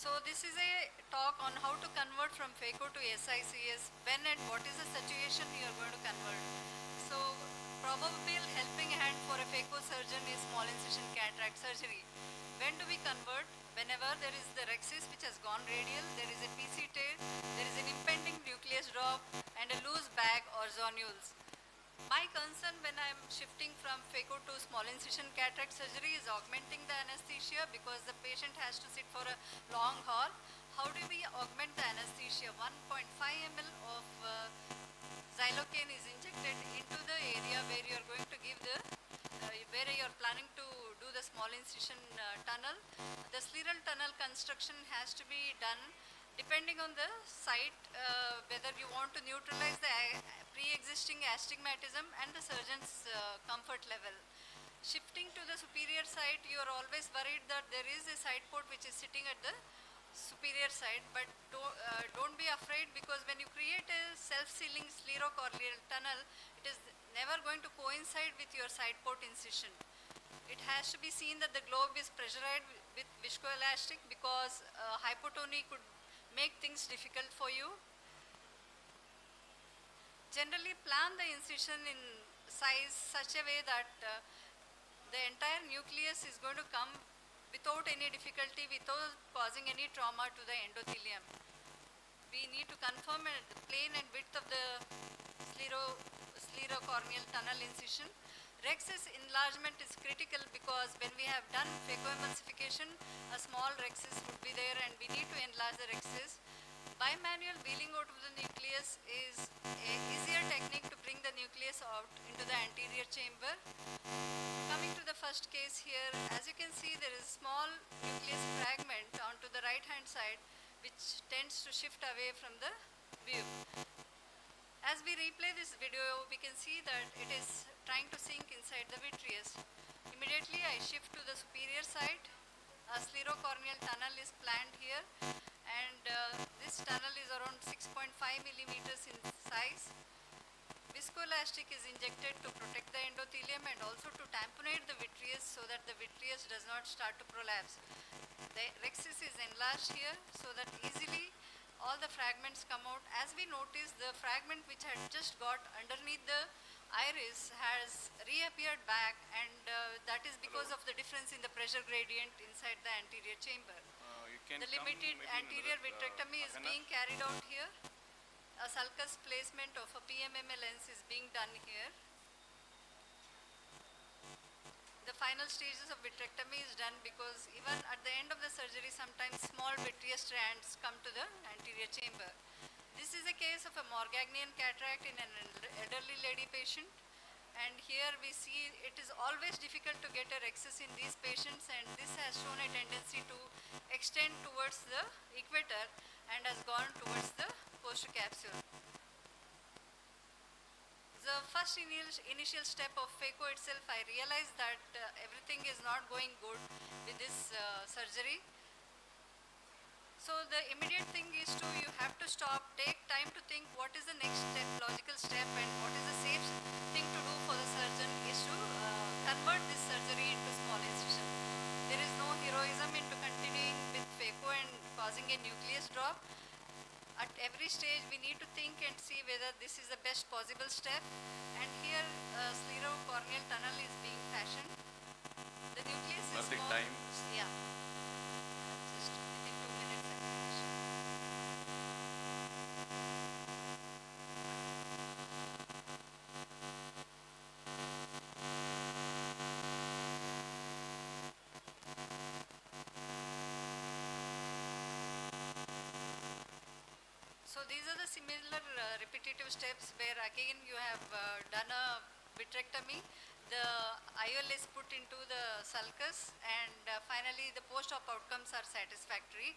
So this is a talk on how to convert from phaco to SICS, when and what is the situation you are going to convert. So probable helping hand for a phaco surgeon is small incision cataract surgery. When do we convert? Whenever there is the rhexis which has gone radial, there is a PC tear, there is an impending nucleus drop and a loose bag or zonules. My concern when I am shifting from phaco to small incision cataract surgery is augmenting the anesthesia because the patient has to sit for a long haul. How do we augment the anesthesia? 1.5 ml of xylocaine is injected into the area where you are going to give the, where you are planning to do the small incision tunnel. The scleral tunnel construction has to be done depending on the site, whether you want to neutralize the pre-existing astigmatism and the surgeon's comfort level. Shifting to the superior side, you are always worried that there is a side port which is sitting at the superior side, but don't be afraid, because when you create a self-sealing sclerocorneal tunnel, it is never going to coincide with your side port incision. It has to be seen that the globe is pressurized with viscoelastic, because hypotony could make things difficult for you. Generally plan the incision in size such a way that the entire nucleus is going to come without any difficulty, without causing any trauma to the endothelium. We need to confirm the plane and width of the sclerocorneal tunnel incision. Rhexis enlargement is critical, because when we have done phacoemulsification, a small rhexis would be there and we need to enlarge the rhexis. Bimanual wheeling out of the nucleus is an easier technique to bring the nucleus out into the anterior chamber. Coming to the first case here, as you can see, there is a small nucleus fragment onto the right hand side which tends to shift away from the view. As we replay this video, we can see that it is trying to sink inside the vitreous. Immediately I shift to the superior side. A sclerocorneal tunnel is planned here, and this tunnel is around 6.5 millimeters in size. Viscoelastic is injected to protect the endothelium and also to tamponate the vitreous so that the vitreous does not start to prolapse. The rhexis is enlarged here so that easily all the fragments come out. As we notice, the fragment which had just got underneath the iris has reappeared back, and that is because of the difference in the pressure gradient inside the anterior chamber. The limited anterior vitrectomy is being carried out here. A sulcus placement of a PMMA lens is being done here. The final stages of vitrectomy is done because even at the end of the surgery, sometimes small vitreous strands come to the anterior chamber. This is a case of a Morgagnian cataract in an elderly lady patient. And here we see it is always difficult to get a rhexis in these patients, and this has shown a tendency to extend towards the equator and has gone towards the posterior capsule. The first initial step of phaco itself, I realized that everything is not going good with this surgery. So the immediate thing is you have to stop, take time to think what is the next step, logical step, and what is the safe thing to do for the surgeon is to convert this surgery into small incision. There is no heroism into continuing with phaco and causing a nucleus drop. At every stage we need to think and see whether this is the best possible step, and here sclerocorneal tunnel is being fashioned. The nucleus is small. Time? Yeah. Just within 2 minutes I finish. So these are the similar repetitive steps where again you have done a vitrectomy, the IOL is put into the sulcus, and finally the post-op outcomes are satisfactory.